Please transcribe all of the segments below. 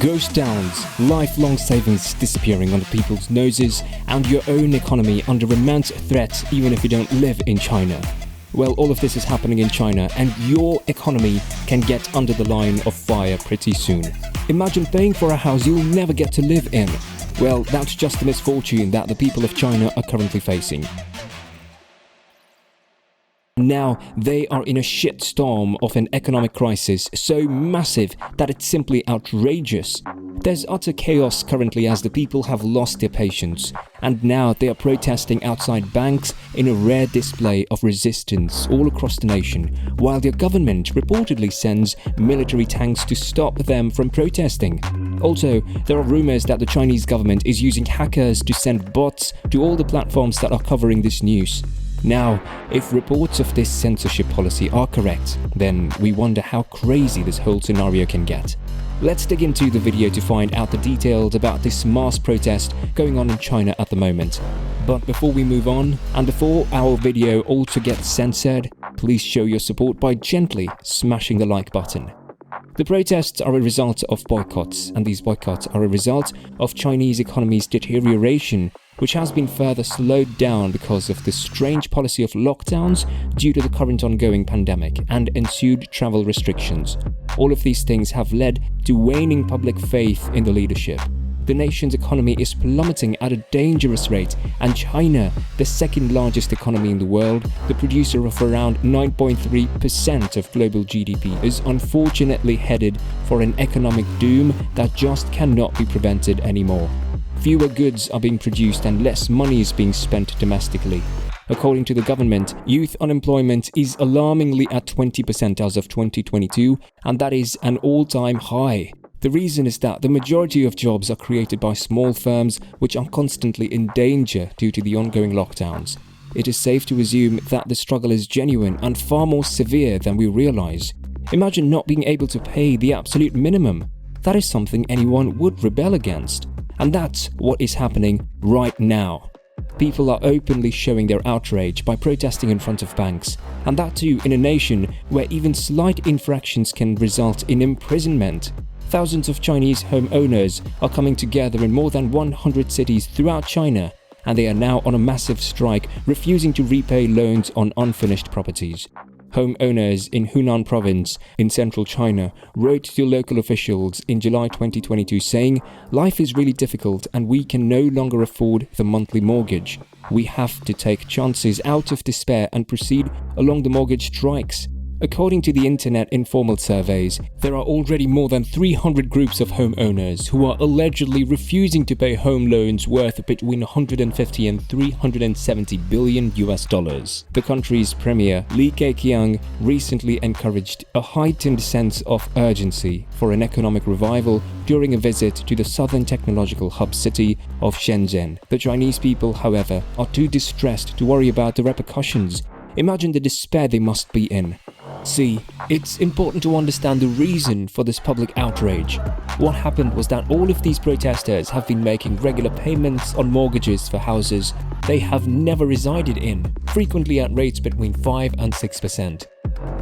Ghost towns, lifelong savings disappearing under people's noses, and your own economy under immense threat even if you don't live in China. Well, all of this is happening in China, and your economy can get under the line of fire pretty soon. Imagine paying for a house you'll never get to live in. Well, that's just the misfortune that the people of China are currently facing. Now, they are in a shitstorm of an economic crisis so massive that it's simply outrageous. There's utter chaos currently as the people have lost their patience, and now they are protesting outside banks in a rare display of resistance all across the nation, while their government reportedly sends military tanks to stop them from protesting. Also, there are rumors that the Chinese government is using hackers to send bots to all the platforms that are covering this news. Now, if reports of this censorship policy are correct, then we wonder how crazy this whole scenario can get. Let's dig into the video to find out the details about this mass protest going on in China at the moment. But before we move on, and before our video also gets censored, please show your support by gently smashing the like button. The protests are a result of boycotts, and these boycotts are a result of Chinese economy's deterioration, which has been further slowed down because of the strange policy of lockdowns due to the current ongoing pandemic and ensued travel restrictions. All of these things have led to waning public faith in the leadership. The nation's economy is plummeting at a dangerous rate, and China, the second largest economy in the world, the producer of around 9.3% of global GDP, is unfortunately headed for an economic doom that just cannot be prevented anymore. Fewer goods are being produced and less money is being spent domestically. According to the government, youth unemployment is alarmingly at 20% as of 2022, and that is an all-time high. The reason is that the majority of jobs are created by small firms which are constantly in danger due to the ongoing lockdowns. It is safe to assume that the struggle is genuine and far more severe than we realize. Imagine not being able to pay the absolute minimum. That is something anyone would rebel against. And that's what is happening right now. People are openly showing their outrage by protesting in front of banks, and that too in a nation where even slight infractions can result in imprisonment. Thousands of Chinese homeowners are coming together in more than 100 cities throughout China, and they are now on a massive strike, refusing to repay loans on unfinished properties. Homeowners in Hunan province in central China wrote to local officials in July 2022 saying, "Life is really difficult and we can no longer afford the monthly mortgage. We have to take chances out of despair and proceed along the mortgage strikes." According to the internet informal surveys, there are already more than 300 groups of homeowners who are allegedly refusing to pay home loans worth between 150 and 370 billion US dollars. The country's premier, Li Keqiang, recently encouraged a heightened sense of urgency for an economic revival during a visit to the southern technological hub city of Shenzhen. The Chinese people, however, are too distressed to worry about the repercussions. Imagine the despair they must be in. See, it's important to understand the reason for this public outrage. What happened was that all of these protesters have been making regular payments on mortgages for houses they have never resided in, frequently at rates between 5 and 6%.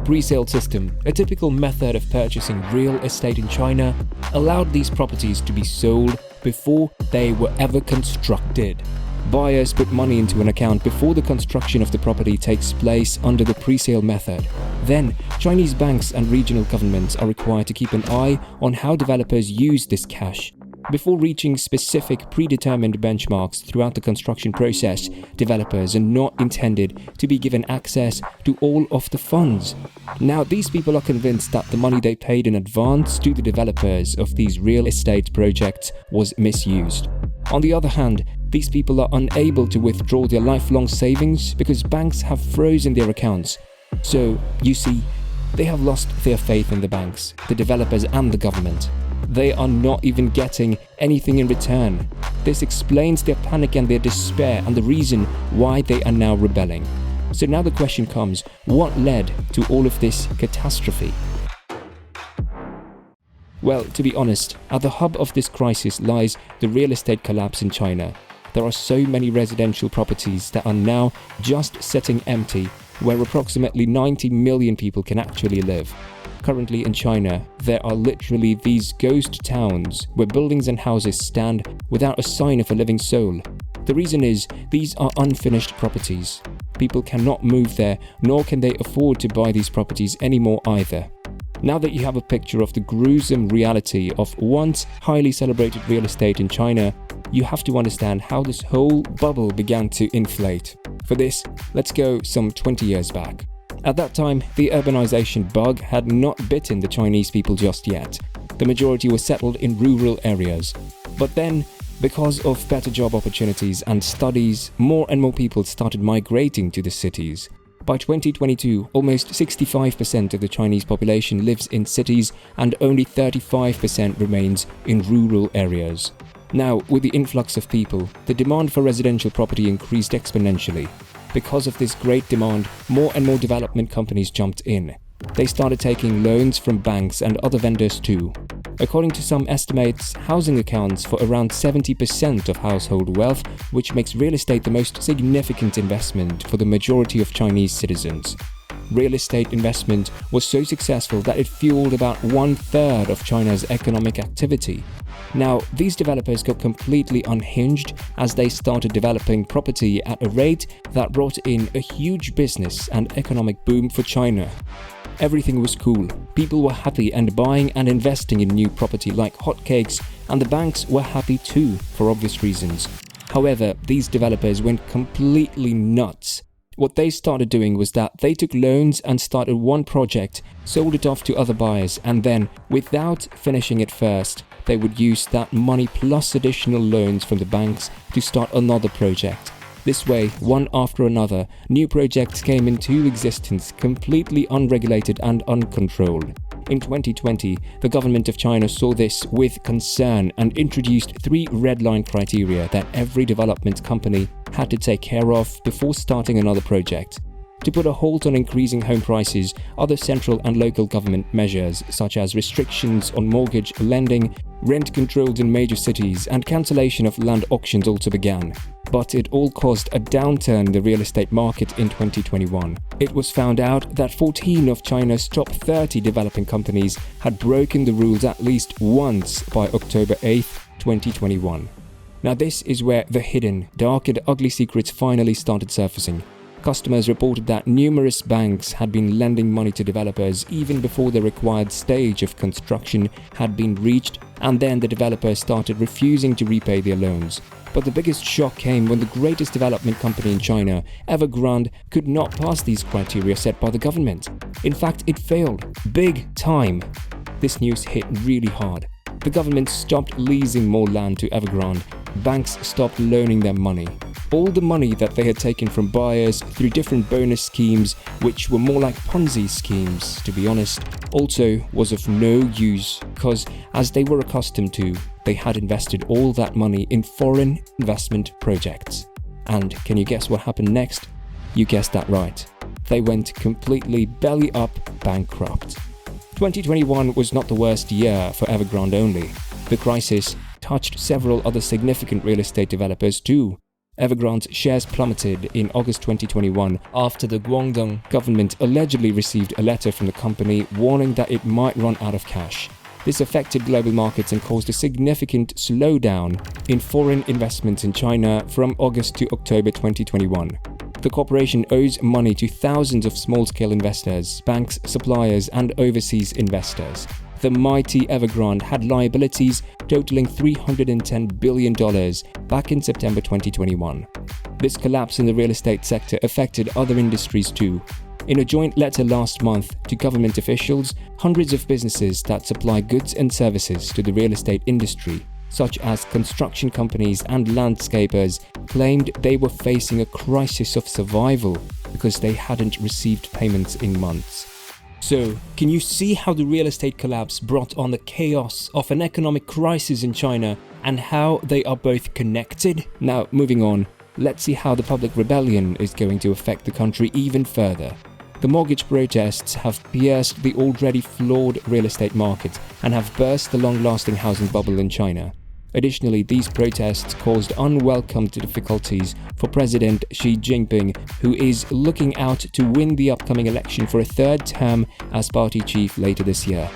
Pre-sale system, a typical method of purchasing real estate in China, allowed these properties to be sold before they were ever constructed. Buyers put money into an account before the construction of the property takes place under the pre-sale method. Then, Chinese banks and regional governments are required to keep an eye on how developers use this cash. Before reaching specific predetermined benchmarks throughout the construction process, developers are not intended to be given access to all of the funds. Now, these people are convinced that the money they paid in advance to the developers of these real estate projects was misused. On the other hand, these people are unable to withdraw their lifelong savings because banks have frozen their accounts. So, you see, they have lost their faith in the banks, the developers and the government. They are not even getting anything in return. This explains their panic and their despair and the reason why they are now rebelling. So now the question comes, what led to all of this catastrophe? Well, to be honest, at the hub of this crisis lies the real estate collapse in China. There are so many residential properties that are now just sitting empty, where approximately 90 million people can actually live. Currently in China, there are literally these ghost towns where buildings and houses stand without a sign of a living soul. The reason is these are unfinished properties. People cannot move there, nor can they afford to buy these properties anymore either. Now that you have a picture of the gruesome reality of once highly celebrated real estate in China, you have to understand how this whole bubble began to inflate. For this, let's go some 20 years back. At that time, the urbanization bug had not bitten the Chinese people just yet. The majority were settled in rural areas. But then, because of better job opportunities and studies, more and more people started migrating to the cities. By 2022, almost 65% of the Chinese population lives in cities and only 35% remains in rural areas. Now, with the influx of people, the demand for residential property increased exponentially. Because of this great demand, more and more development companies jumped in. They started taking loans from banks and other vendors too. According to some estimates, housing accounts for around 70% of household wealth, which makes real estate the most significant investment for the majority of Chinese citizens. Real estate investment was so successful that it fueled about 1/3 of China's economic activity. Now, these developers got completely unhinged as they started developing property at a rate that brought in a huge business and economic boom for China. Everything was cool, people were happy and buying and investing in new property like hotcakes, and the banks were happy too, for obvious reasons. However, these developers went completely nuts. What they started doing was that they took loans and started one project, sold it off to other buyers, and then, without finishing it first, they would use that money plus additional loans from the banks to start another project. This way, one after another, new projects came into existence completely unregulated and uncontrolled. In 2020, the government of China saw this with concern and introduced 3 red line criteria that every development company had to take care of before starting another project. To put a halt on increasing home prices, other central and local government measures such as restrictions on mortgage lending, rent controls in major cities, and cancellation of land auctions also began. But it all caused a downturn in the real estate market in 2021. It was found out that 14 of China's top 30 developing companies had broken the rules at least once by October 8, 2021. Now this is where the hidden, dark and ugly secrets finally started surfacing. Customers reported that numerous banks had been lending money to developers even before the required stage of construction had been reached, and then the developers started refusing to repay their loans. But the biggest shock came when the greatest development company in China, Evergrande, could not pass these criteria set by the government. In fact, it failed. Big time. This news hit really hard. The government stopped leasing more land to Evergrande. Banks stopped loaning them money. All the money that they had taken from buyers through different bonus schemes, which were more like Ponzi schemes, to be honest, also was of no use because, as they were accustomed to, they had invested all that money in foreign investment projects. And can you guess what happened next? You guessed that right. They went completely belly up bankrupt. 2021 was not the worst year for Evergrande only. The crisis touched several other significant real estate developers too. Evergrande's shares plummeted in August 2021 after the Guangdong government allegedly received a letter from the company warning that it might run out of cash. This affected global markets and caused a significant slowdown in foreign investments in China from August to October 2021. The corporation owes money to thousands of small-scale investors, banks, suppliers, and overseas investors. The mighty Evergrande had liabilities totaling $310 billion back in September 2021. This collapse in the real estate sector affected other industries too. In a joint letter last month to government officials, hundreds of businesses that supply goods and services to the real estate industry, such as construction companies and landscapers, claimed they were facing a crisis of survival because they hadn't received payments in months. So, can you see how the real estate collapse brought on the chaos of an economic crisis in China and how they are both connected? Now, moving on, let's see how the public rebellion is going to affect the country even further. The mortgage protests have pierced the already flawed real estate market and have burst the long-lasting housing bubble in China. Additionally, these protests caused unwelcome difficulties for President Xi Jinping, who is looking out to win the upcoming election for a third term as party chief later this year.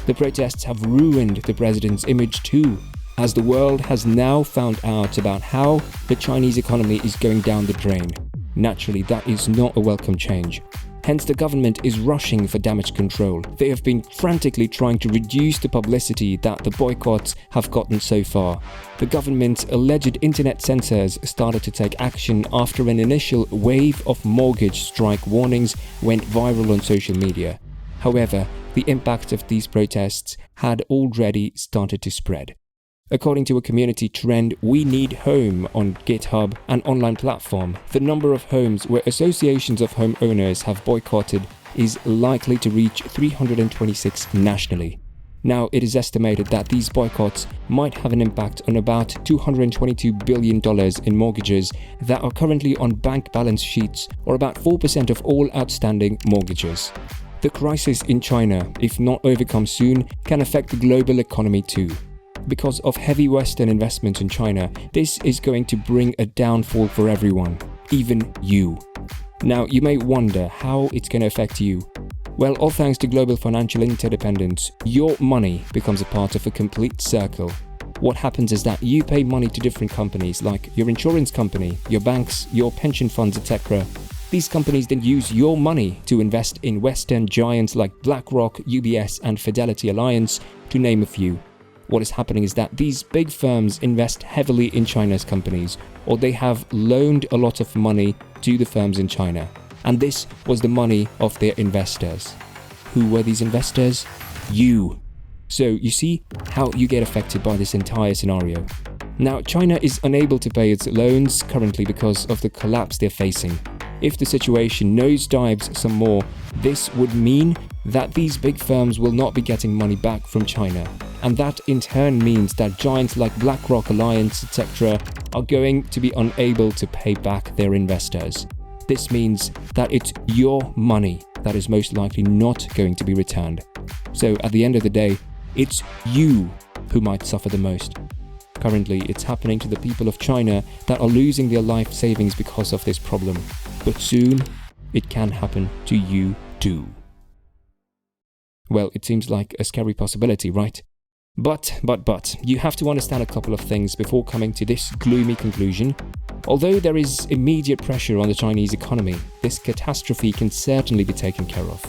The protests have ruined the president's image too, as the world has now found out about how the Chinese economy is going down the drain. Naturally, that is not a welcome change. Hence, the government is rushing for damage control. They have been frantically trying to reduce the publicity that the boycotts have gotten so far. The government's alleged internet censors started to take action after an initial wave of mortgage strike warnings went viral on social media. However, the impact of these protests had already started to spread. According to a community trend, We Need Home on GitHub, an online platform, the number of homes where associations of homeowners have boycotted is likely to reach 326 nationally. Now, it is estimated that these boycotts might have an impact on about $222 billion in mortgages that are currently on bank balance sheets, or about 4% of all outstanding mortgages. The crisis in China, if not overcome soon, can affect the global economy too. Because of heavy Western investment in China, this is going to bring a downfall for everyone, even you. Now, you may wonder how it's going to affect you. Well, all thanks to global financial interdependence, your money becomes a part of a complete circle. What happens is that you pay money to different companies like your insurance company, your banks, your pension funds, etc. These companies then use your money to invest in Western giants like BlackRock, UBS, and Fidelity Alliance, to name a few. What is happening is that these big firms invest heavily in China's companies, or they have loaned a lot of money to the firms in China. And this was the money of their investors. Who were these investors? You. So you see how you get affected by this entire scenario. Now, China is unable to pay its loans currently because of the collapse they're facing. If the situation nosedives some more, this would mean that these big firms will not be getting money back from China. And that in turn means that giants like BlackRock, Alliance, etc. are going to be unable to pay back their investors. This means that it's your money that is most likely not going to be returned. So at the end of the day, it's you who might suffer the most. Currently, it's happening to the people of China that are losing their life savings because of this problem. But soon, it can happen to you too. Well, it seems like a scary possibility, right? But, you have to understand a couple of things before coming to this gloomy conclusion. Although there is immediate pressure on the Chinese economy, this catastrophe can certainly be taken care of.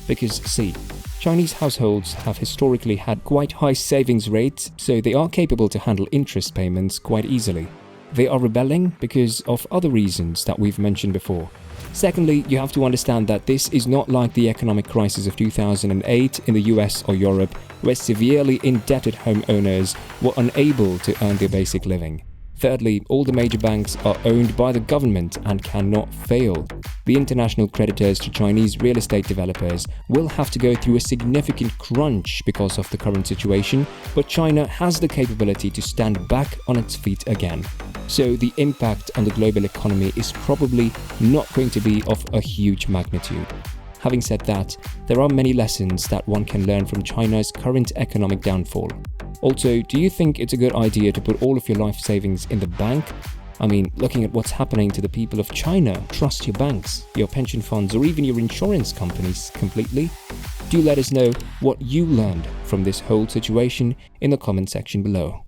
Because, see, Chinese households have historically had quite high savings rates, so they are capable to handle interest payments quite easily. They are rebelling because of other reasons that we've mentioned before. Secondly, you have to understand that this is not like the economic crisis of 2008 in the US or Europe, where severely indebted homeowners were unable to earn their basic living. Thirdly, all the major banks are owned by the government and cannot fail. The international creditors to Chinese real estate developers will have to go through a significant crunch because of the current situation, but China has the capability to stand back on its feet again. So the impact on the global economy is probably not going to be of a huge magnitude. Having said that, there are many lessons that one can learn from China's current economic downfall. Also, do you think it's a good idea to put all of your life savings in the bank? I mean, looking at what's happening to the people of China, trust your banks, your pension funds, or even your insurance companies completely? Do let us know what you learned from this whole situation in the comment section below.